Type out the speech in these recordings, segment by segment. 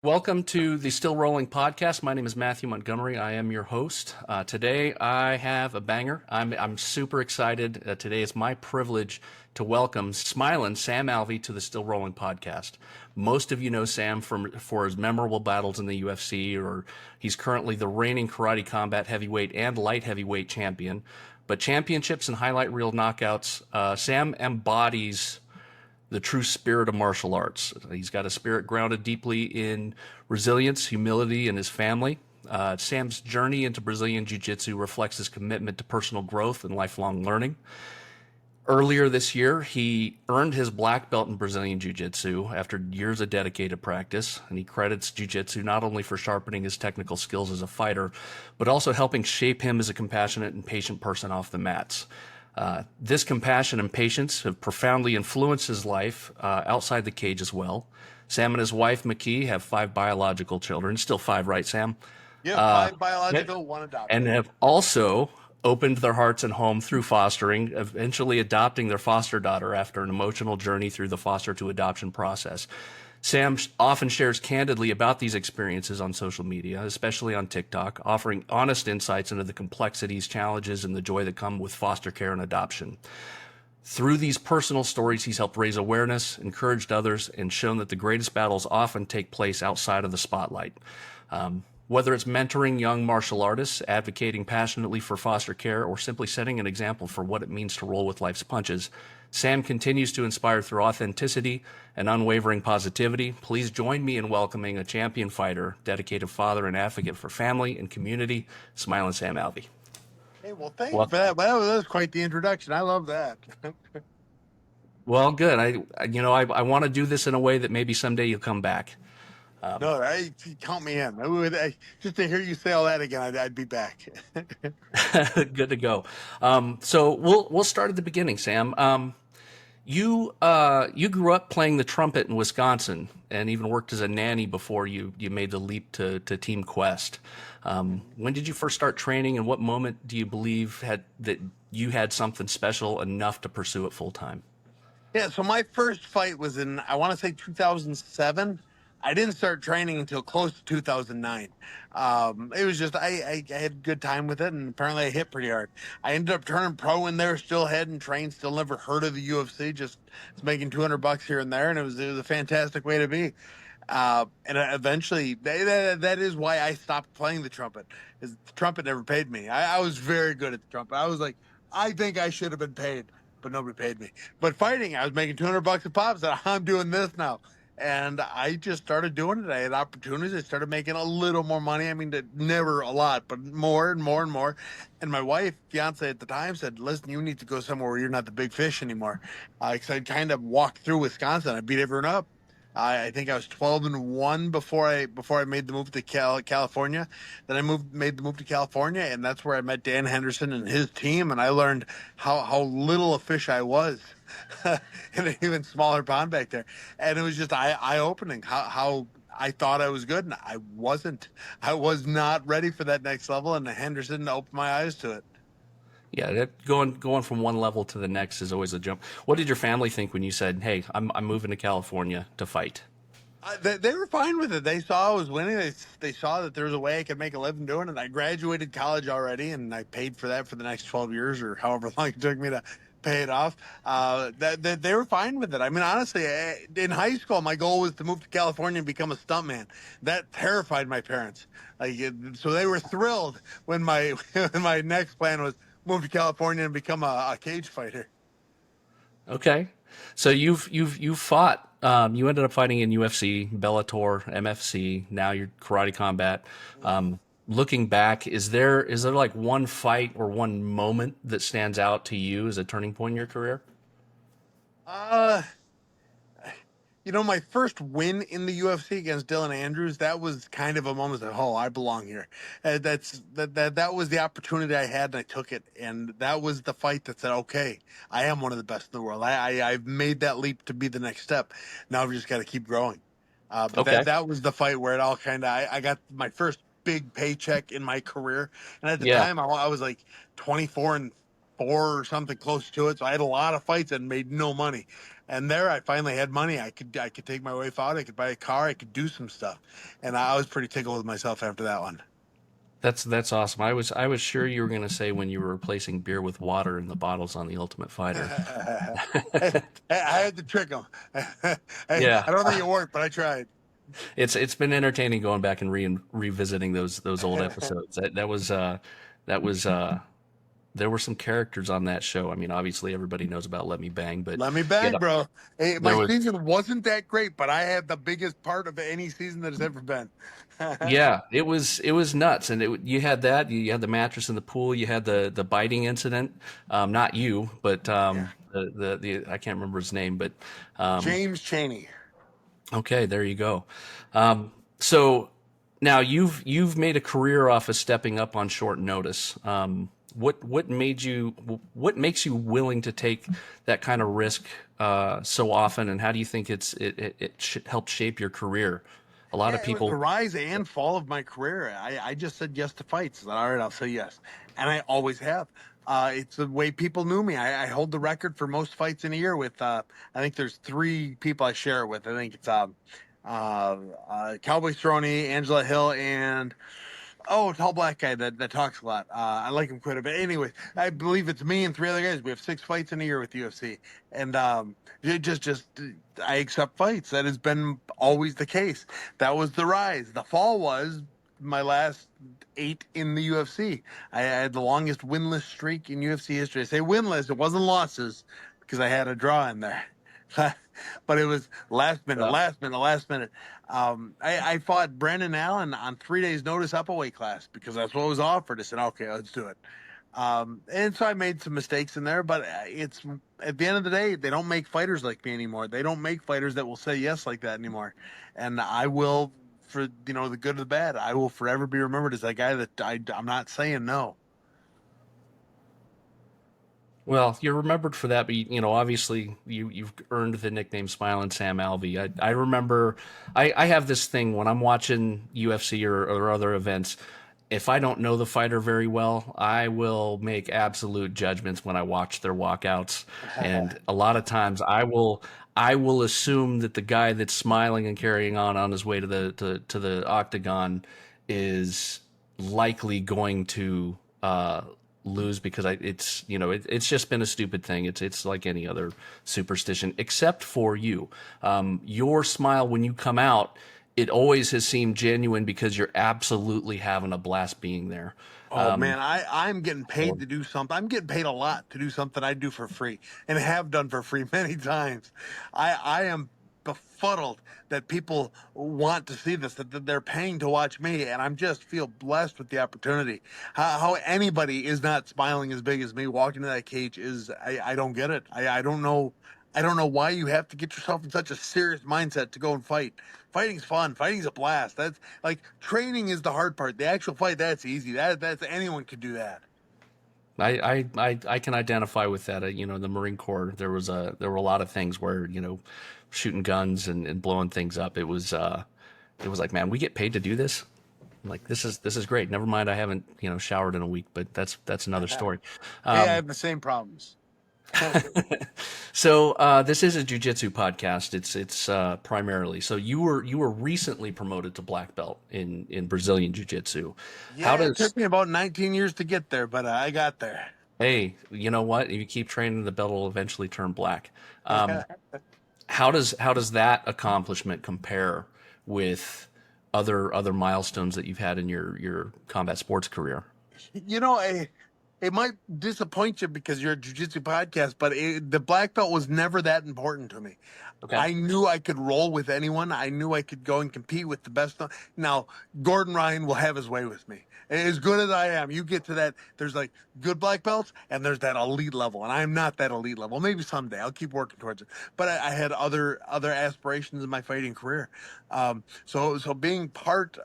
Welcome to the Still Rolling podcast. My name is Matthew Montgomery. I am your host. Today I have a banger. I'm super excited. Today is my privilege to welcome Smilin Sam Alvey to the Still Rolling podcast. Most of you know Sam for his memorable battles in the UFC, or he's currently the reigning karate combat heavyweight and light heavyweight champion. But championships and highlight reel knockouts, Sam embodies the true spirit of martial arts. He's got a spirit grounded deeply in resilience, humility, and his family. Sam's journey into Brazilian Jiu Jitsu reflects his commitment to personal growth and lifelong learning. Earlier this year, he earned his black belt in Brazilian Jiu Jitsu after years of dedicated practice, and he credits Jiu Jitsu not only for sharpening his technical skills as a fighter, but also helping shape him as a compassionate and patient person off the mats. This compassion and patience have profoundly influenced his life outside the cage as well. Sam and his wife, McKee, have 5 biological children. Still 5, right, Sam? Yeah, 5 biological, 1 adopted. And have also opened their hearts and home through fostering, eventually adopting their foster daughter after an emotional journey through the foster to adoption process. Sam often shares candidly about these experiences on social media, especially on TikTok, offering honest insights into the complexities, challenges, and the joy that come with foster care and adoption. Through these personal stories, he's helped raise awareness, encouraged others, and shown that the greatest battles often take place outside of the spotlight. Whether it's mentoring young martial artists, advocating passionately for foster care, or simply setting an example for what it means to roll with life's punches, Sam continues to inspire through authenticity and unwavering positivity. Please join me in welcoming a champion fighter, dedicated father, and advocate for family and community, Smilin Sam Alvey. Hey, well, thank you for that. Well, that was quite the introduction. I love that. Well, good. I want to do this in a way that maybe someday you'll come back. No, count me in. Just to hear you say all that again, I'd be back. Good to go. So we'll start at the beginning, Sam. You grew up playing the trumpet in Wisconsin and even worked as a nanny before you made the leap to Team Quest. When did you first start training, and what moment do you believe that you had something special enough to pursue it full time? Yeah, so my first fight was in, I want to say 2007. I didn't start training until close to 2009. It was just, I had a good time with it, and apparently I hit pretty hard. I ended up turning pro in there, still hadn't trained, still never heard of the UFC, just was making $200 here and there, and it was a fantastic way to be. And eventually, that is why I stopped playing the trumpet, is the trumpet never paid me. I was very good at the trumpet. I was like, I think I should have been paid, but nobody paid me. But fighting, I was making $200 a pop, so I'm doing this now. And I just started doing it. I had opportunities. I started making a little more money. I mean, never a lot, but more and more and more. And my wife, fiance at the time, said, "Listen, you need to go somewhere where you're not the big fish anymore." Because I kind of walked through Wisconsin. I beat everyone up. I think I was 12-1 before I made the move to California. Then made the move to California, and that's where I met Dan Henderson and his team, and I learned how little a fish I was in an even smaller pond back there. And it was just eye opening how I thought I was good, and I wasn't. I was not ready for that next level, and Henderson opened my eyes to it. Yeah, going from one level to the next is always a jump. What did your family think when you said, "Hey, I'm moving to California to fight"? They were fine with it. They saw I was winning. They saw that there was a way I could make a living doing it. I graduated college already, and I paid for that for the next 12 years or however long it took me to pay it off. They were fine with it. I mean, honestly, in high school, my goal was to move to California and become a stuntman. That terrified my parents. So they were thrilled when my when my next plan was move to California and become a cage fighter. Okay, so you've fought. You ended up fighting in UFC, Bellator, MFC. Now you're Karate Combat. Looking back, is there like one fight or one moment that stands out to you as a turning point in your career? Uh, my first win in the UFC against Dylan Andrews, that was kind of a moment that, oh, I belong here. That was the opportunity I had, and I took it. And that was the fight that said, okay, I am one of the best in the world. I've made that leap to be the next step. Now I've just got to keep growing. But Okay. that was the fight where it all kind of, I got my first big paycheck in my career. And at the Yeah. time, I was like 24 and 4 or something close to it. So I had a lot of fights and made no money. And there I finally had money. I could take my wife out. I could buy a car. I could do some stuff. And I was pretty tickled with myself after that one. That's awesome. I was sure you were going to say when you were replacing beer with water in the bottles on the Ultimate Fighter. I had to trick them. Yeah, I don't think it worked, but I tried. it's been entertaining going back and revisiting those old episodes. That was there were some characters on that show. I mean, obviously everybody knows about Let Me Bang, but Let me yeah, bang, bro. Hey, there my was season wasn't that great, but I had the biggest part of any season that has ever been. yeah, it was nuts, and you had that. You had the mattress in the pool. You had the biting incident. Not you, but Yeah. the I can't remember his name, but um, James Chaney. okay, there you go. So now you've made a career off of stepping up on short notice. What makes you willing to take that kind of risk so often, and how do you think it helped shape your career? A lot Yeah, of it was the people, rise and fall of my career. I just said yes to fights. I said, all right, I'll say yes. And I always have. It's the way people knew me. I hold the record for most fights in a year with, I think there's 3 people I share it with. I think it's Cowboy Cerrone, Angela Hill, and tall black guy that talks a lot. I like him quite a bit. Anyways, I believe it's me and 3 other guys. We have 6 fights in a year with UFC, and just I accept fights. That has been always the case. That was the rise. The fall was my last 8 in the UFC. I had the longest winless streak in UFC history. I say winless. It wasn't losses because I had a draw in there. But it was last minute, uh, last minute, last minute. I fought Brandon Allen on 3 days' notice up a weight class because that's what was offered. I said, okay, let's do it. And so I made some mistakes in there, but it's at the end of the day, they don't make fighters like me anymore. They don't make fighters that will say yes like that anymore. And I will, for the good or the bad, I will forever be remembered as that guy that I'm not saying no. well, you're remembered for that, but obviously you've earned the nickname Smilin Sam Alvey. I remember I have this thing when I'm watching UFC or other events. If I don't know the fighter very well, I will make absolute judgments when I watch their walkouts, and a lot of times I will assume that the guy that's smiling and carrying on his way to the octagon is likely going to lose because it's just been a stupid thing. It's like any other superstition, except for you. Your smile when you come out, it always has seemed genuine because you're absolutely having a blast being there. Oh Um, man, I'm getting paid to do something. I'm getting paid a lot to do something I do for free and have done for free many times. I am befuddled that people want to see this, that they're paying to watch me, and I'm just feel blessed with the opportunity. How anybody is not smiling as big as me walking to that cage is I don't get it. I don't know. I don't know why you have to get yourself in such a serious mindset to go and fight. Fighting's fun. Fighting's a blast. That's like training is the hard part. The actual fight, that's easy. That's anyone could do that. I can identify with that. In the Marine Corps, there were a lot of things where shooting guns and blowing things up. It was like, man, we get paid to do this. I'm like, this is great. Never mind, I haven't showered in a week, but that's another story. Hey, I Um, have the same problems. so this is a jujitsu podcast. It's primarily. So you were recently promoted to black belt in Brazilian Jiu Jitsu. How Yeah, it does took me about 19 years to get there, but I got there. Hey, you know what? If you keep training, the belt will eventually turn black. Um, how does that accomplishment compare with other milestones that you've had in your combat sports career? You know, it might disappoint you because you're a jiu-jitsu podcast, but the black belt was never that important to me. Okay. I knew I could roll with anyone. I knew I could go and compete with the best. Now, Gordon Ryan will have his way with me. As good as I am, you get to that. There's like good black belts, and there's that elite level, and I'm not that elite level. Maybe someday I'll keep working towards it. But I had other aspirations in my fighting career. So being part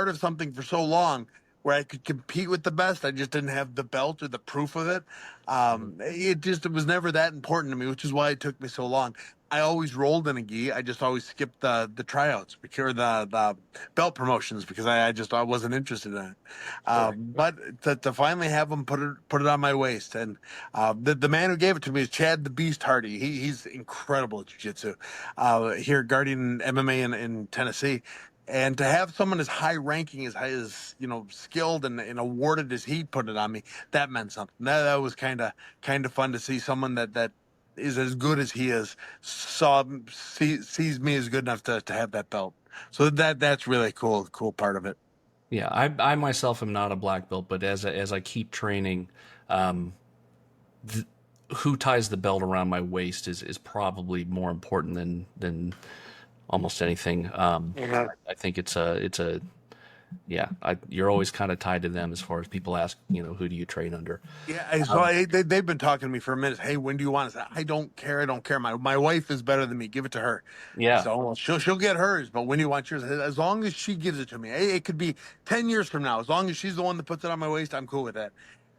of something for so long where I could compete with the best. I just didn't have the belt or the proof of it. It was never that important to me, which is why it took me so long. I always rolled in a gi. I just always skipped the tryouts because the belt promotions because I wasn't interested in it. Sure. But to finally have them put it on my waist, and the man who gave it to me is Chad the Beast Hardy. He's incredible at jiu-jitsu here guarding MMA in Tennessee. And to have someone as high ranking as skilled and awarded as he put it on me, that meant something. That was kind of fun to see someone that is as good as he is sees me as good enough to have that belt. So that's really cool part of it. Yeah, I myself am not a black belt, but as I keep training, um, th who ties the belt around my waist is probably more important than almost anything. I think it's a yeah. You're always kind of tied to them as far as people ask, who do you train under? Yeah, so Um, they've been talking to me for a minute. Hey, when do you want it? I don't care. I don't care. My wife is better than me. Give it to her. yeah, So well, she'll get hers. But when do you want yours? As long as she gives it to me. It could be 10 years from now. As long as she's the one that puts it on my waist, I'm cool with that.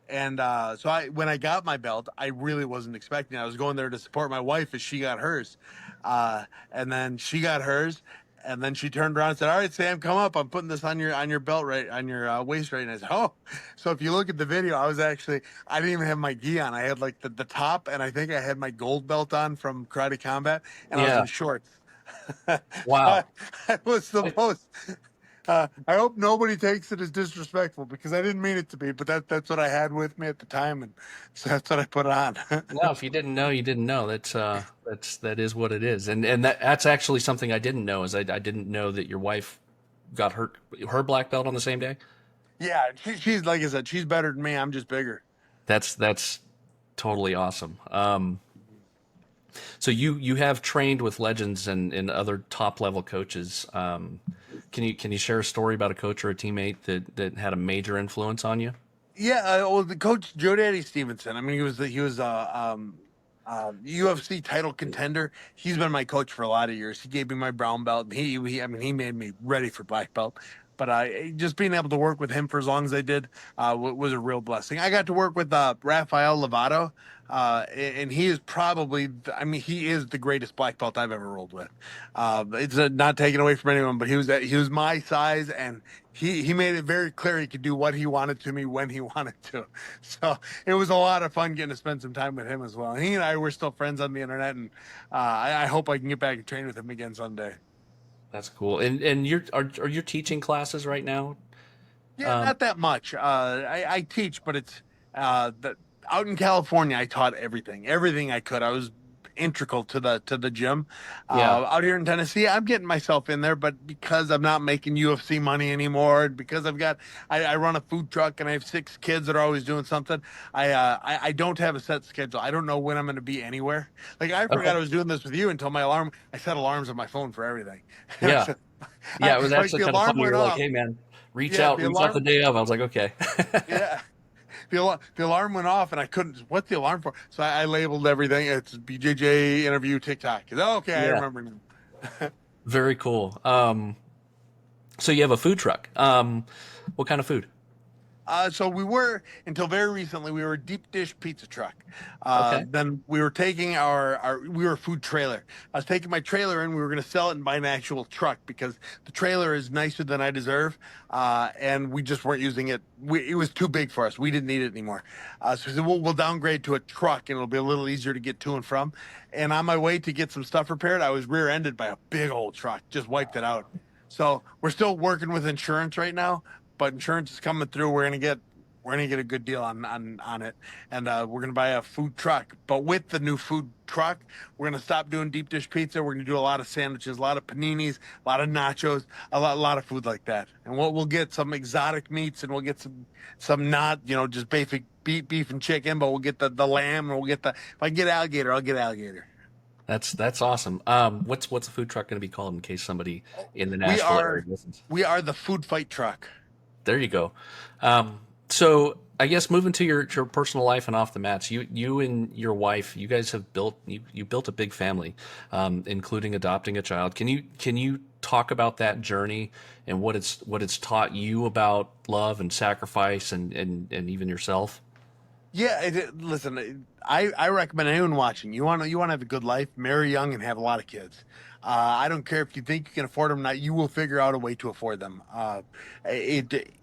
And so when I got my belt, I really wasn't expecting it. I was going there to support my wife as she got hers. And then she got hers. And then she turned around and said, "All right, Sam, come up. I'm putting this on your belt right on your waist right." And I said, "Oh." So if you look at the video, I didn't even have my gi on. I had like the top, and I think I had my gold belt on from Karate Combat, and I was yeah. in shorts. So Wow. I was the most. I hope nobody takes it as disrespectful because I didn't mean it to be, but that's what I had with me at the time, and so that's what I put on. No, if you didn't know, you didn't know. That is what it is, and that's actually something I didn't know. Is I didn't know that your wife got her black belt on the same day. Yeah, she's like I said, she's better than me. I'm just bigger. That's totally awesome. So you have trained with legends and other top level coaches. Can you share a story about a coach or a teammate that had a major influence on you? Yeah, well, the coach Joe Daddy Stevenson. I mean, he was a UFC title contender. He's been my coach for a lot of years. He gave me my brown belt. And I mean, he made me ready for black belt. But just being able to work with him for as long as I did was a real blessing. I got to work with Rafael Lovato, and he is probably, I mean, he is the greatest black belt I've ever rolled with. It's not taken away from anyone, but he was my size, and he made it very clear he could do what he wanted to me when he wanted to. So it was a lot of fun getting to spend some time with him as well. And he and I were still friends on the internet, and I hope I can get back and train with him again someday. That's cool. And are you teaching classes right now? Yeah, Um, not that much. I teach, but it's the out in California. I taught everything I could. I was integral to the gym. yeah. Out here in Tennessee, I'm getting myself in there, but because I'm not making UFC money anymore, because I run a food truck and I have 6 kids that are always doing something. I don't have a set schedule. I don't know when I'm going to be anywhere. Like I Okay. forgot I was doing this with you until my alarm. I set alarms on my phone for everything. Yeah. Yeah. It was Like actually the kind of alarm funny. went You're like, off. hey man, Yeah, reach out the day of. I was like, okay. yeah. The alarm went off and I couldn't. What's the alarm for? So I labeled everything. It's BJJ interview TikTok. Okay, I Yeah. remember now. Very cool. So you have a food truck. What kind of food? So we were until very recently we were a deep dish pizza truck. Okay. Then we were taking we were a food trailer. I was taking my trailer in. We were going to sell it and buy an actual truck because the trailer is nicer than I deserve, and we just weren't using it. It was too big for us. We didn't need it anymore. So we said, we'll downgrade to a truck and it'll be a little easier to get to and from. And on my way to get some stuff repaired, I was rear-ended by a big old truck. Just wiped it out. So we're still working with insurance right now, but insurance is coming through. We're gonna get a good deal on it, and we're gonna buy a food truck. But with the new food truck, we're gonna stop doing deep dish pizza. We're gonna do a lot of sandwiches, a lot of paninis, a lot of nachos, a lot of food like that. And we'll get some exotic meats, and we'll get some not just basic beef and chicken, but we'll get the lamb, and we'll get the if I can get alligator, I'll get alligator. That's awesome. What's the food truck going to be called in case somebody in the We Nashville area are listens? we are the food fight truck. There you go. Um, So I guess moving to your personal life and off the mats, you and your wife, you guys have you built a big family, including adopting a child. Can you talk about that journey and what it's taught you about love and sacrifice and even yourself? Yeah, listen, I recommend anyone watching. You want to have a good life, marry young, and have a lot of kids. I don't care if you think you can afford them or not. You will figure out a way to afford them. It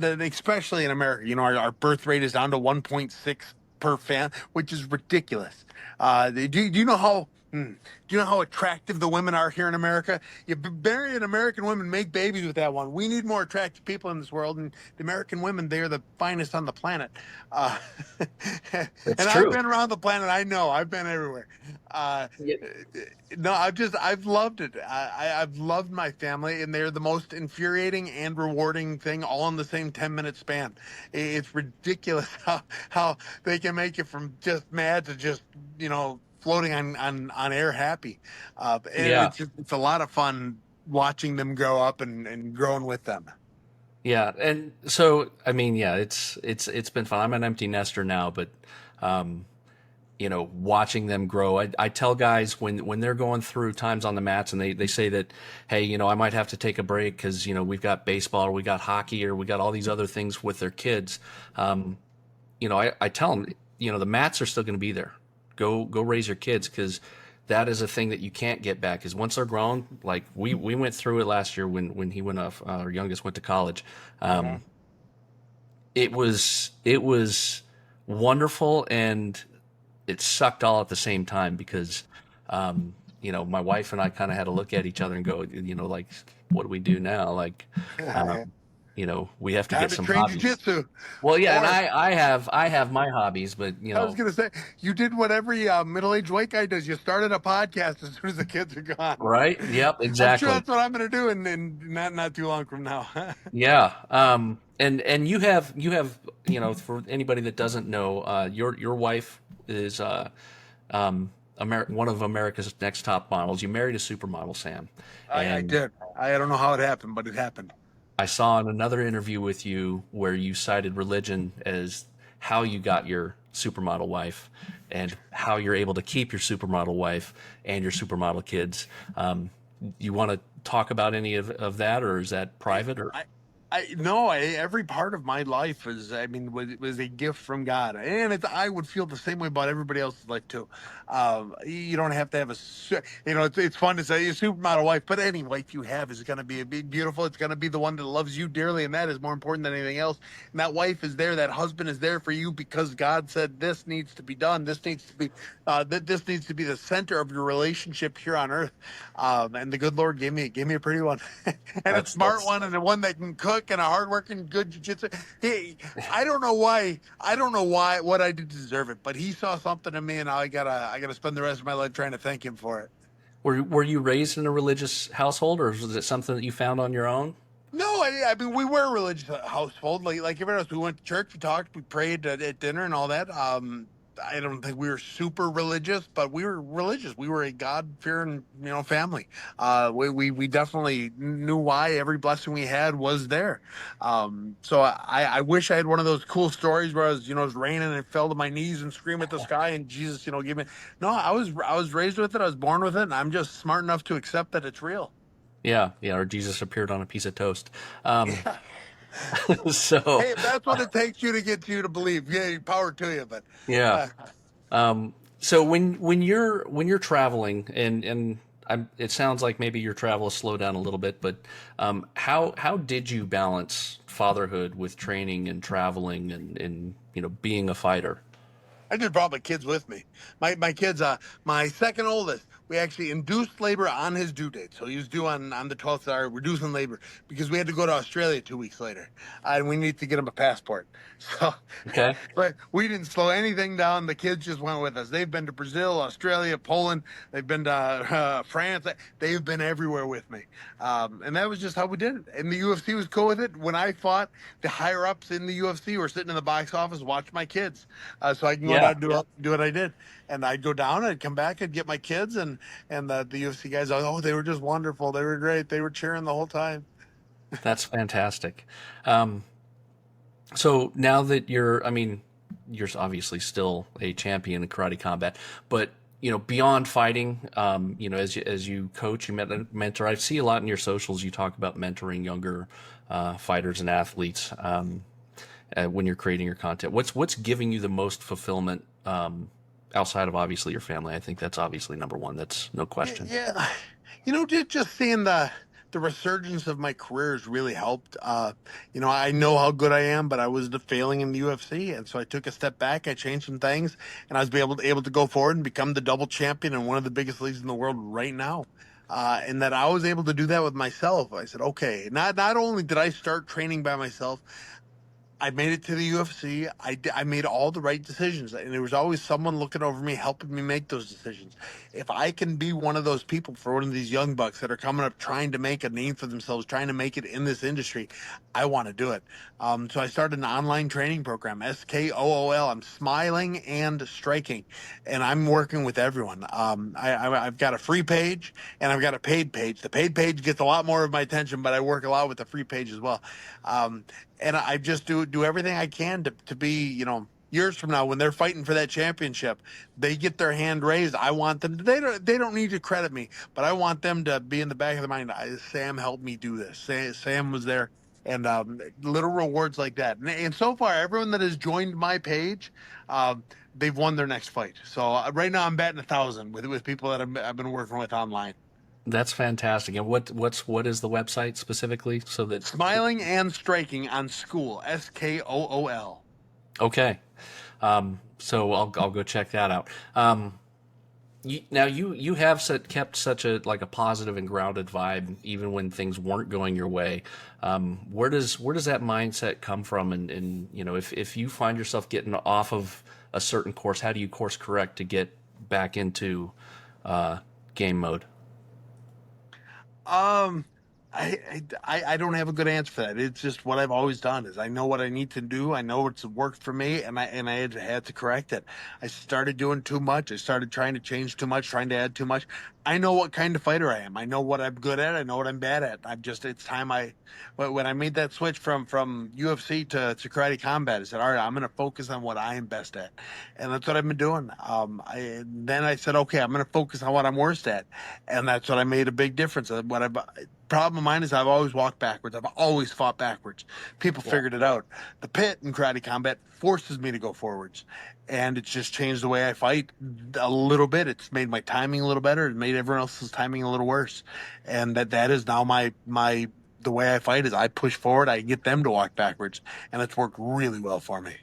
especially in America, our birth rate is down to 1.6 per fan, which is ridiculous. Do you know how? Do you know how attractive the women are here in America? You marry an American woman, make babies with that one. We need more attractive people in this world, and the American women, they are the finest on the planet. Uh, and That's I've true. been around the planet. I know I've been everywhere. Uh, Yeah. no, I've loved it. I've loved my family, and they're the most infuriating and rewarding thing all in the same 10-minute span. It's ridiculous how they can make it from just mad to just floating on air happy. And Yeah. it's a lot of fun watching them grow up and growing with them. Yeah. And so I mean, yeah, it's been fun. I'm an empty nester now, but um, watching them grow. I tell guys when they're going through times on the mats and they say that, hey, I might have to take a break because, we've got baseball or we got hockey or we got all these other things with their kids. I tell them, the mats are still going to be there. Go raise your kids because that is a thing that you can't get back. Because once they're grown, like we went through it last year when he went off, our youngest went to college. Mhm. Um, it was wonderful and it sucked all at the same time because my wife and I kind of had to look at each other and go, like, what do we do now? Like, um, we have to Time get to some train hobbies. jujitsu. Well, yeah, and Or I have my hobbies, but I was gonna say, you did what every middle-aged white guy does. You started a podcast as soon as the kids are gone. right? Yep, I'm sure exactly. that's what I'm gonna do, and not too long from now. Yeah. And you have for anybody that doesn't know, your wife is one of America's Next Top Models. You married a supermodel, Sam, I and did. I don't know how it happened, but it happened. I saw in another interview with you where you cited religion as how you got your supermodel wife and how you're able to keep your supermodel wife and your supermodel kids. You want to talk about any of that, or is that private? Or I, I no, every part of my life is, I mean, was a gift from God, and I would feel the same way about everybody else's life too. You don't have to have it's fun to say a supermodel wife, but any wife you have is going to be beautiful. It's going to be the one that loves you dearly, and that is more important than anything else. And that wife is there, that husband is there for you because God said this needs to be done. This needs to be this needs to be the center of your relationship here on earth. And the good Lord gave me a pretty one, and a smart that's one, and a one that can cook, and a hardworking, good jujitsu. He, I don't know why. I don't know why what I did to deserve it, but he saw something in me, and I gotta spend the rest of my life trying to thank him for it. were you raised in a religious household, or was it something that you found on your own? No, I mean we were a religious household, like everyone else. We went to church, we talked, we prayed at dinner and all that. I don't think we were super religious, but we were religious. We were a God fearing, family. We definitely knew why every blessing we had was there. So I wish I had one of those cool stories where it was raining and it fell to my knees and scream at the sky and Jesus, give me. No, I was raised with it. I was born with it, and I'm just smart enough to accept that it's real. Yeah, yeah, or Jesus appeared on a piece of toast. Um, so Hey, if that's what it takes you to get you to believe, yeah, power to you. But yeah. uh, So when you're traveling and it sounds like maybe your travel has slowed down a little bit, but how did you balance fatherhood with training and traveling and being a fighter? I just brought my kids with me. My kids, my second oldest, we actually induced labor on his due date. So he was due on the 12th, sorry, reducing labor because we had to go to Australia 2 weeks later. And we need to get him a passport. So, Okay. but we didn't slow anything down. The kids just went with us. They've been to Brazil, Australia, Poland. They've been to France. They've been everywhere with me. And that was just how we did it. And the UFC was cool with it. When I fought, the higher ups in the UFC were sitting in the box office watching my kids, so I can go down Yeah, and do what I did. And I'd go down, I'd come back, I'd get my kids, and the UFC guys, oh, they were just wonderful. They were great. They were cheering the whole time. that's fantastic. Um, So now that I mean, you're obviously still a champion in karate combat, but beyond fighting, as you coach, you mentor. I see a lot in your socials. You talk about mentoring younger fighters and athletes when you're creating your content. What's giving you the most fulfillment outside of obviously your family? I think that's obviously number one. That's no question. Yeah, just seeing the resurgence of my career has really helped. I know how good I am, but I was failing in the UFC, and so I took a step back. I changed some things, and I was able to go forward and become the double champion in one of the biggest leagues in the world right now. And that I was able to do that with myself. I said, okay, not only did I start training by myself, I made it to the UFC. I made all the right decisions, and there was always someone looking over me, helping me make those decisions. If I can be one of those people for one of these young bucks that are coming up trying to make a name for themselves, trying to make it in this industry, I want to do it. So I started an online training program, SKOOL. I'm smiling and striking, and I'm working with everyone. I've got a free page and I've got a paid page. The paid page gets a lot more of my attention, but I work a lot with the free page as well. And I just do everything I can to be, years from now when they're fighting for that championship, they get their hand raised. I want them to, they don't need to credit me, but I want them to be in the back of their mind. Sam helped me do this. Sam was there, and little rewards like that. And so far, everyone that has joined my page, they've won their next fight. So right now I'm batting 1,000 with people that I've been working with online. That's fantastic. And what is the website specifically? So that Smiling and striking on school, SKOOL. okay. So I'll go check that out. You have kept such a positive and grounded vibe even when things weren't going your way. Where does that mindset come from? And if you find yourself getting off of a certain course, how do you course correct to get back into game mode? Um, I don't have a good answer for that. It's just what I've always done is I know what I need to do. I know what's worked for me, and I had to correct it. I started doing too much. I started trying to change too much, trying to add too much. I know what kind of fighter I am. I know what I'm good at. I know what I'm bad at. It's time when I made that switch from UFC to karate combat, I said, all right, I'm going to focus on what I am best at. And that's what I've been doing. Then I said, okay, I'm going to focus on what I'm worst at. And that's what I made a big difference. Problem of mine is I've always walked backwards. I've always fought backwards. People figured it out. The pit in karate combat forces me to go forwards, and it's just changed the way I fight a little bit. It's made my timing a little better. It made everyone else's timing a little worse, and that is now my the way I fight is I push forward. I get them to walk backwards, and it's worked really well for me.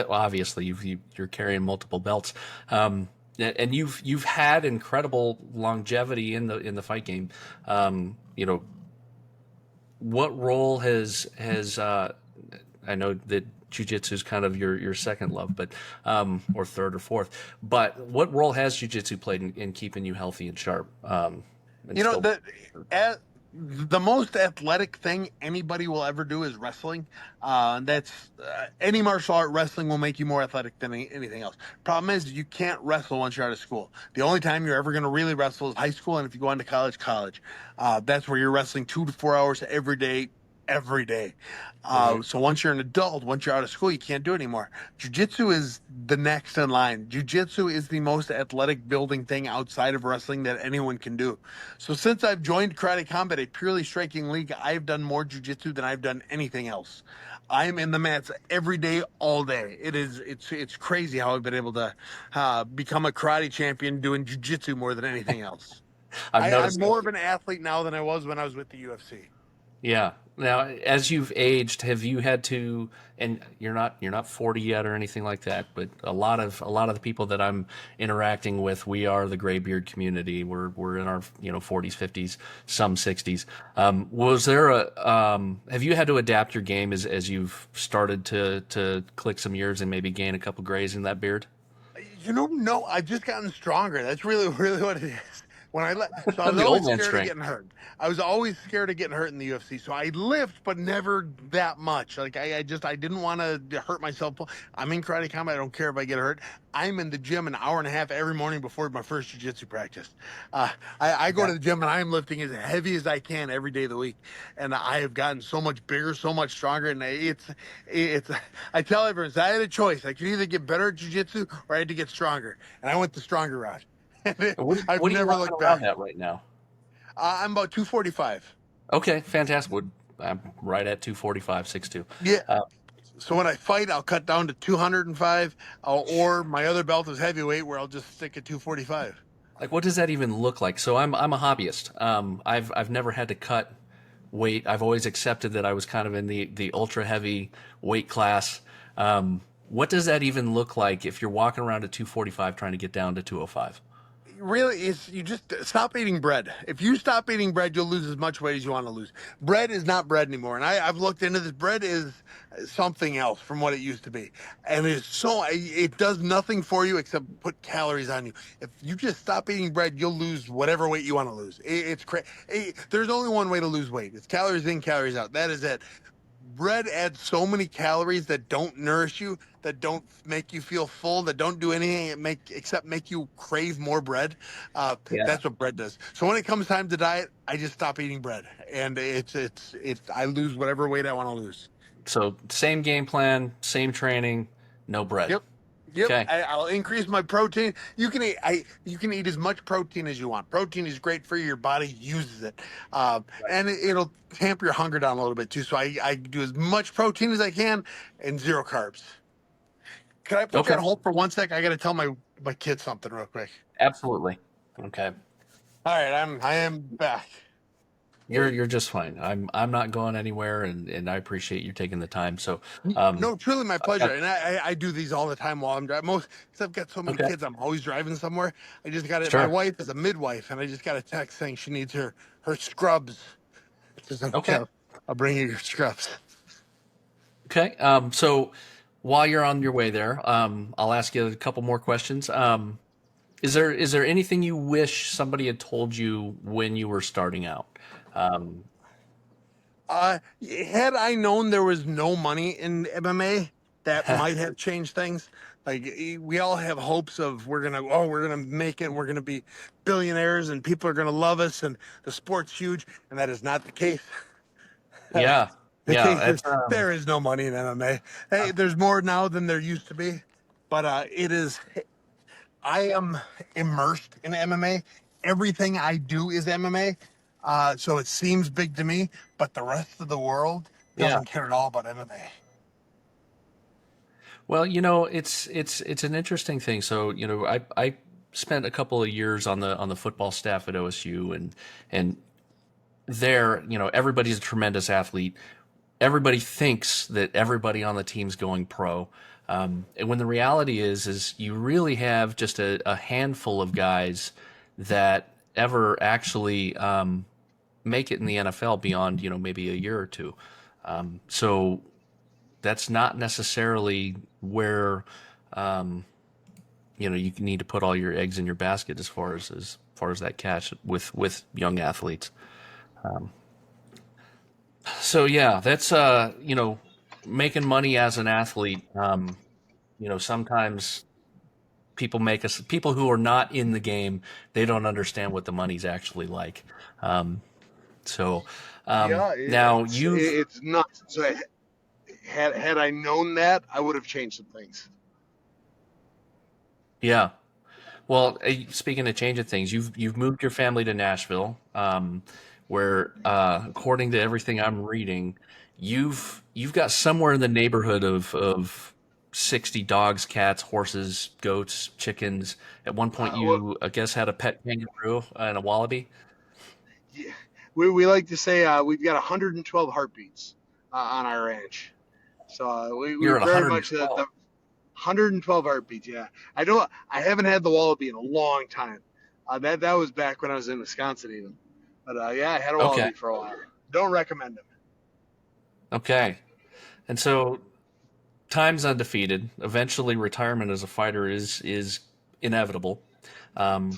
Obviously, you're carrying multiple belts. And you've had incredible longevity in the fight game. What role has I know that jiu-jitsu is kind of your second love, but or third or fourth. But what role has jiu-jitsu played in keeping you healthy and sharp? And You know, still, the most athletic thing anybody will ever do is wrestling. That's any martial art. Wrestling will make you more athletic than anything else. Problem is, you can't wrestle once you're out of school. The only time you're ever going to really wrestle is high school, and if you go on to college, college. That's where you're wrestling 2 to 4 hours every day. Every day. So once you're an adult, once you're out of school, you can't do it anymore. Jiu-jitsu is the next in line. Jiu-jitsu is the most athletic building thing outside of wrestling that anyone can do. So since I've joined Karate Combat, a purely striking league, I've done more jiu-jitsu than I've done anything else. I'm in the mats every day, all day. It's crazy how I've been able to become a karate champion doing jiu-jitsu more than anything else. I've I'm noticed. more of an athlete now than I was when I was with the UFC. Yeah. Now, as you've aged, have you had to? And you're not 40 yet or anything like that, but a lot of the people that I'm interacting with, we are the gray beard community. We're in our 40s, 50s, some 60s. Was there have you had to adapt your game as you've started to click some years and maybe gain a couple grays in that beard? No, I've just gotten stronger. That's really, really what it is. So I was The old always man scared of strength. getting hurt. I was always scared of getting hurt in the UFC. So I lift, but never that much. Like I didn't want to hurt myself. I'm in karate combat. I don't care if I get hurt. I'm in the gym an hour and a half every morning before my first jiu-jitsu practice. Uh, I go Okay. to the gym and I'm lifting as heavy as I can every day of the week. And I have gotten so much bigger, so much stronger. And it's, I tell everyone, I had a choice. I could either get better at jiu-jitsu or I had to get stronger. And I went the stronger route. And what, I've what are you never walking looked around back. at right now? I'm about 245. Okay, fantastic. I'm right at 245, 6'2". Yeah. Uh, So when I fight, I'll cut down to 205, or my other belt is heavyweight, where I'll just stick at 245. like, what does that even look like? So I'm a hobbyist. I've never had to cut weight. I've always accepted that I was kind of in the ultra heavy weight class. What does that even look like if you're walking around at 245 trying to get down to 205? Really, is you just stop eating bread. If you stop eating bread, you'll lose as much weight as you want to lose. Bread is not bread anymore, and I've looked into this. Bread is something else from what it used to be, and it does nothing for you except put calories on you. If you just stop eating bread, you'll lose whatever weight you want to lose. It's crazy. There's only one way to lose weight. It's calories in, calories out. That is it. Bread adds so many calories that don't nourish you, that don't make you feel full, that don't do anything except make you crave more bread. Yeah. That's what bread does. So when it comes time to diet, I just stop eating bread, and I lose whatever weight I want to lose. So same game plan, same training, no bread. Yep. Yep, Okay. I'll increase my protein. You can eat as much protein as you want. Protein is great for you. Your body uses it, Right. and it'll tamp your hunger down a little bit too. So I do as much protein as I can and zero carbs. Can I put you Okay. on hold for 1 sec? I got to tell my kid something real quick. Absolutely. Okay. All right, I am back. You're just fine. I'm not going anywhere, and I appreciate you taking the time. So, um, No, truly my I've pleasure. got, And I do these all the time while I'm driving. Because I've got so many okay, kids, I'm always driving somewhere. I just got it. My sure, wife is a midwife, and I just got a text saying she needs her scrubs. She said, okay, okay, I'll bring you your scrubs. okay. So while you're on your way there, I'll ask you a couple more questions. Is there anything you wish somebody had told you when you were starting out? Um, Had I known there was no money in MMA, that might have changed things. Like we all have hopes of we're gonna make it, we're gonna be billionaires, and people are gonna love us, and the sport's huge, and that is not the case. yeah, The yeah. case is That's there is no money in MMA. Hey, there's more now than there used to be, but it is. I am immersed in MMA. Everything I do is MMA. So it seems big to me, but the rest of the world yeah. doesn't care at all about MMA. Well, it's an interesting thing. So, I spent a couple of years on the football staff at OSU, and there, everybody's a tremendous athlete. Everybody thinks that everybody on the team's going pro. And when the reality is you really have just a handful of guys that ever actually make it in the NFL beyond, maybe a year or two. So that's not necessarily where you need to put all your eggs in your basket as far as that catch with young athletes. So yeah, that's making money as an athlete. Sometimes people who are not in the game, they don't understand what the money's actually like. Um, so Yeah, now you've it's nuts. So had I known that, I would have changed some things. yeah. Well, speaking of changing things, you've moved your family to Nashville, where according to everything I'm reading, you've got somewhere in the neighborhood of 60 dogs, cats, horses, goats, chickens. At one point, Well, you I guess had a pet kangaroo and a wallaby. yeah, we like to say we've got 112 heartbeats on our ranch. So we're You're at very much the 112. 112 heartbeats. Yeah, I haven't had the wallaby in a long time. That was back when I was in Wisconsin even. But yeah, I had a Okay, wallaby for a while. Don't recommend them. okay. And so time's undefeated. Eventually, retirement as a fighter is inevitable. Um,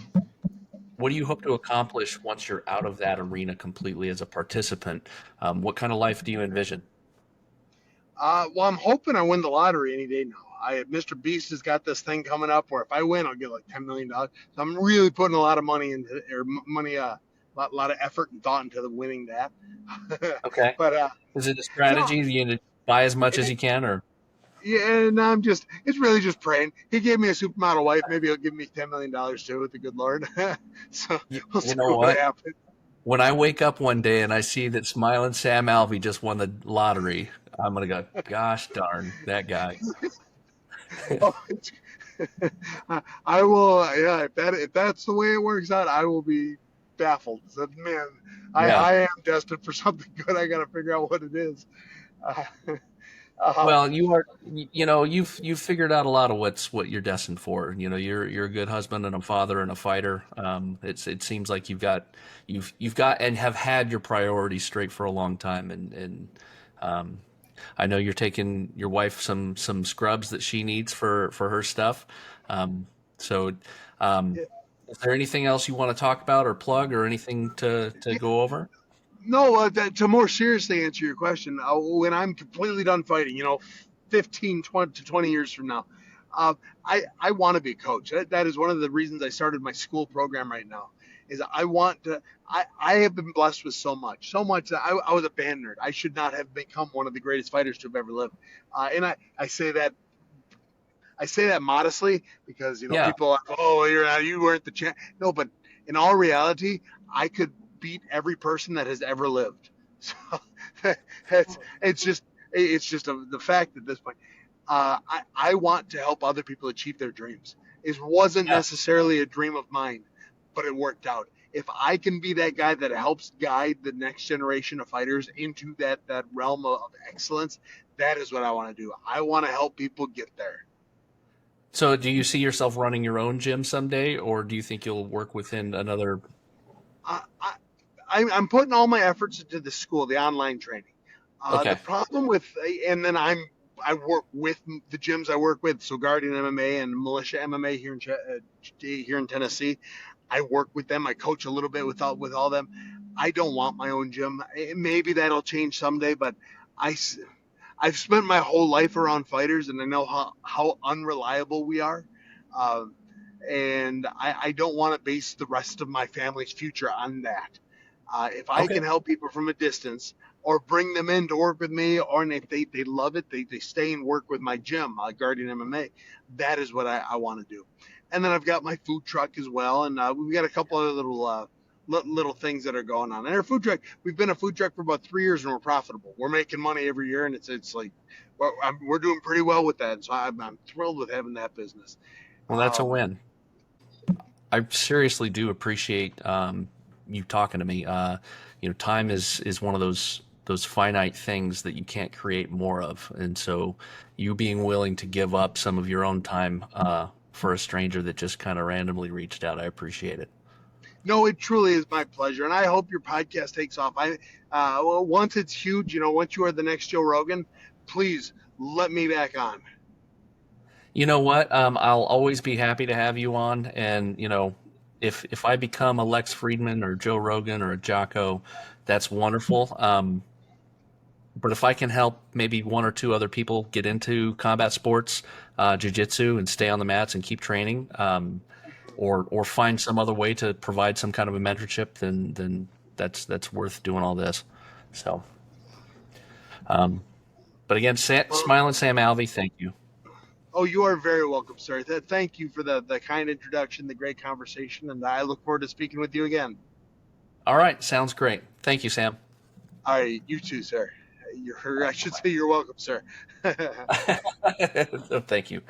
what do you hope to accomplish once you're out of that arena completely as a participant? What kind of life do you envision? Well, I'm hoping I win the lottery any day now. Mr. Beast has got this thing coming up where if I win, I'll get like $10 million. So I'm really putting a lot of money into, or money, lot of effort and thought into the winning that. Okay. But Is it a no, strategy? You need to buy as much as you can, or yeah, and it's really just praying. He gave me a supermodel wife. Maybe he'll give me $10 million too, with the good Lord. So we'll you see know what what? happens. When I wake up one day and I see that Smilin Sam Alvey just won the lottery, I'm gonna go, gosh darn that guy. Oh, I will. Yeah, if that's the way it works out, I will be baffled. So, man, Yeah. I am destined for something good. I got to figure out what it is. Uh, um, Well, you are, you've figured out a lot of what you're destined for. You're a good husband and a father and a fighter. It seems like you've got and have had your priorities straight for a long time. And um, I know you're taking your wife some scrubs that she needs for her stuff. Um, so, um, is there anything else you want to talk about or plug or anything to yeah, go over? no, to more seriously answer your question, when I'm completely done fighting, 15, 20 to 20 years from now, I want to be a coach. That is one of the reasons I started my school program right now. Is I want to. I have been blessed with so much that I was a band nerd. I should not have become one of the greatest fighters to have ever lived. And I say that modestly because Yeah. people are like, oh, you weren't the champ. No, but in all reality, I could beat every person that has ever lived. So it's just the fact at this point. I want to help other people achieve their dreams. It wasn't Yeah. necessarily a dream of mine, but it worked out. If I can be that guy that helps guide the next generation of fighters into that realm of excellence, that is what I want to do. I want to help people get there. So, do you see yourself running your own gym someday, or do you think you'll work within another? I, I'm putting all my efforts into the school, the online training. The Okay. problem with, and then I work with the gyms I work with, so Guardian MMA and Militia MMA here in Tennessee. I work with them. I coach a little bit with all them. I don't want my own gym. Maybe that'll change someday, but I I've spent my whole life around fighters, and I know how unreliable we are. Uh, and I don't want to base the rest of my family's future on that. If I Okay. can help people from a distance or bring them in to work with me, or and if they love it, they stay and work with my gym, Guardian MMA, that is what I want to do. And then I've got my food truck as well, and we've got a couple other little things that are going on. And our food truck, we've been a food truck for about 3 years, and we're profitable. We're making money every year, and it's like we're doing pretty well with that. So I'm thrilled with having that business. Well, that's a Um, win. I seriously do appreciate you talking to me. Time is one of those finite things that you can't create more of, and so you being willing to give up some of your own time for a stranger that just kind of randomly reached out, I appreciate it. No, it truly is my pleasure, and I hope your podcast takes off. Well, once it's huge, once you are the next Joe Rogan, please let me back on. You know what? I'll always be happy to have you on, and if I become a Lex Friedman or Joe Rogan or a Jocko, that's wonderful. But if I can help maybe one or two other people get into combat sports, jiu-jitsu, and stay on the mats and keep training, or find some other way to provide some kind of a mentorship, then that's worth doing all this. So, um, but again, Well, Smiling Sam Alvey, thank you. oh, you are very welcome, sir. Thank you for the kind introduction, the great conversation, and I look forward to speaking with you again. All right, sounds great. Thank you, Sam. All right, you too, sir. I should say you're welcome, sir. Thank you.